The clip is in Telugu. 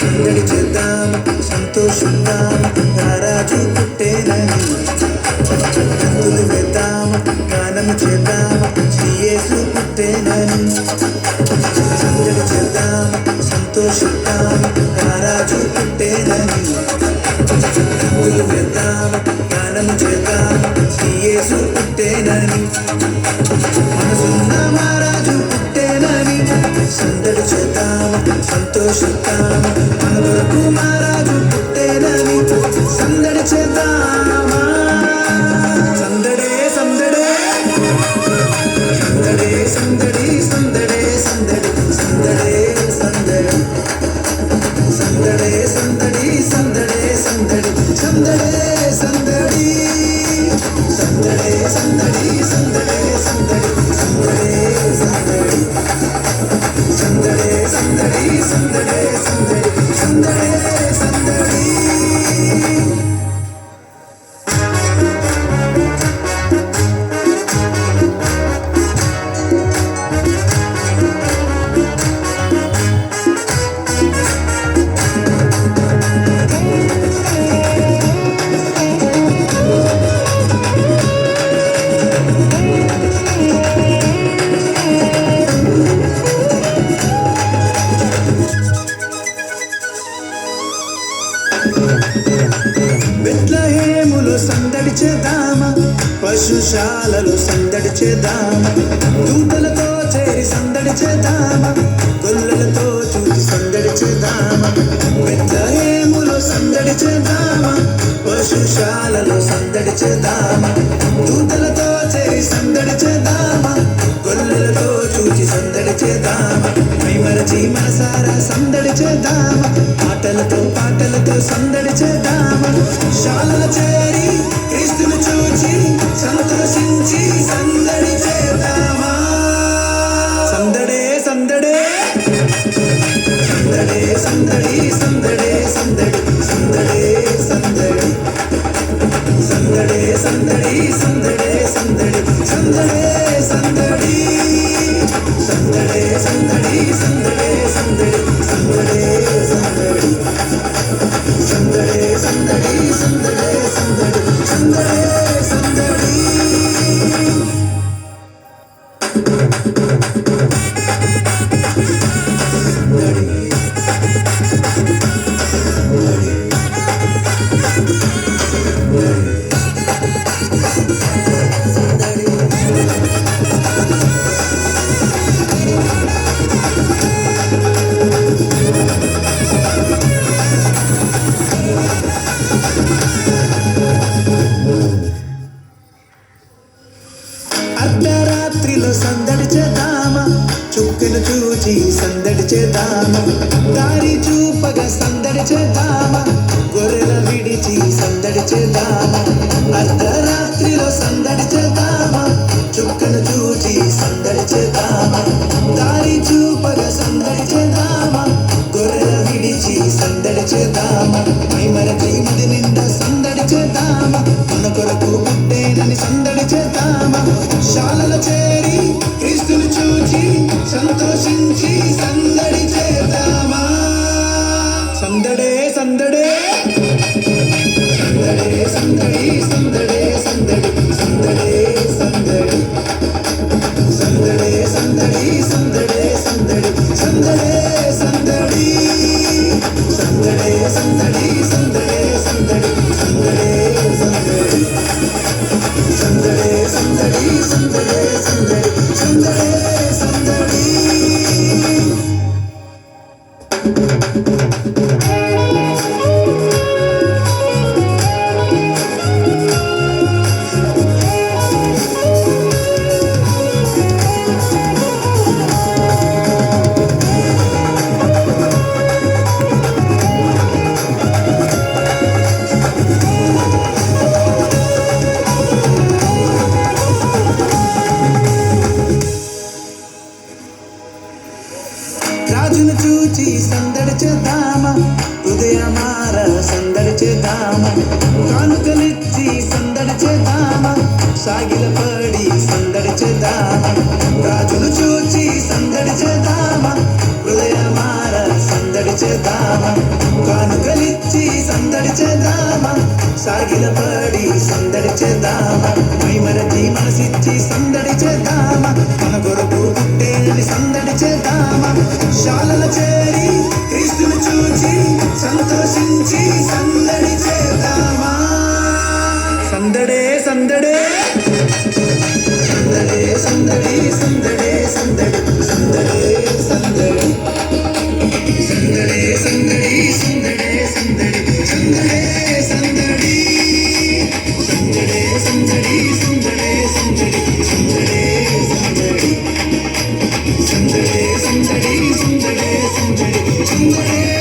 సందడి చేద్దాం సంతోషిద్దాం రారాజు పుట్టేనని గంతులు వేద్దాం గానం చేద్దాం శ్రీయేసు పుట్టేనని సందడి చేద్దాం సంతోషిద్దాం రారాజు పుట్టేనని గంతులు వేద్దాం గానం చేద్దాం శ్రీయేసు పుట్టేనని మనసున్న మహారాజు పుట్టేనని సందడి చేద్దాం సంతోషిద్దాం మన కొరకు మహారాజు పుట్టేనని సందడి చేద్దామా సందడే సందడే సందడే సందడి సందడే సందడి సందడే సందడి సందడే సందడి సందడే సందడి సందడే సందడి సందడే సందడి సందడే సందడి సందడే సందడి సందడే సందడి సందడే సందడి సందడే సందడి బెత్లెహేములో సందడి చేద్దామా పశుశాలలో సందడి చేద్దామా దూతలతో చేరి సందడి చేద్దామా గొల్లలతో చూసి సందడి చేద్దామా బెత్లెహేములో సందడి చేద్దామా పశుశాలలో సందడి చేద్దామా దూతలతో చేరి సందడి చేద్దామా గొల్లలతో చూసి సందడి చేద్దామా మైమరచి మనసారా సందడి చేద్దామా పాటలతో సందడి చేద్దామా శాలల చేరి క్రీస్తును చూచి సంతోషించి సందడి చేద్దామా సందడే సందడే సందడే సందడి సందడే సందడి సందడే సందడి సందడే సందడి సందడే సందడి సందడే సందడి సందడే సందడి సందడే సందడి సందడే సందడి సందడే సందడి సందడే సందడి సందడే సందడి అర్ధరాత్రిలో సందడి చేద్దామా చుక్కను చూచి సందడి చేద్దామా దారి చూపగా సందడి చేద్దామా గొర్రెల విడిచి సందడి చేద్దామా అర్ధరాత్రిలో సందడి చేద్దామా చుక్కను చూచి సందడి చేద్దామా దారి చూపగా సందడి చేద్దామా గొర్రెల విడిచి సందడి చేద్దామా మైమరచి మది నిండా సందడి చేద్దామా మన కొరకు పుట్టేనని సందడి చేద్దామా శాలల చేరి క్రీస్తును చూచి సంతోషించి సందడి చేద్దామా సందడే సందడే సందడే సందడి సందడే సందడి సందడే సందడి సందడే సందడి సందడే సందడి సందడే సందడి సందడే సందడి సందడే సందడి సందడే సందడి సందడే సందడి సందడే సందడి సందడే సందడి రాజును చూచి సందడి చేద్దామా హృదయమార సందడి చేద్దామా కానుకలిచ్చి సందడి చేద్దామా సాగిల పడి సందడి చేద్దామా రాజును చూచి సందడి చేద్దామా హృదయమార సందడి చేద్దామా కానుకలిచ్చి సందడి చేద్దామా సాగిల పడి సందడి చేద్దామా మైమరచి మనసిచ్చి సందడి చేద్దామా మన కొరకు పుట్టేని సందడి చేద్దామా శాలల చేరి క్రీస్తును చూచి సంతోషించి సందడి చేద్దామా సందడే సందడే సందడే సందడి సందడే సందడి సందడే సందడి సందడే సందడి సందడే సందడి సందడే సందడి సందడే సందడి సందడే సందడి సందడే సందడి సందడే సందడి సందడే సందడి సందడే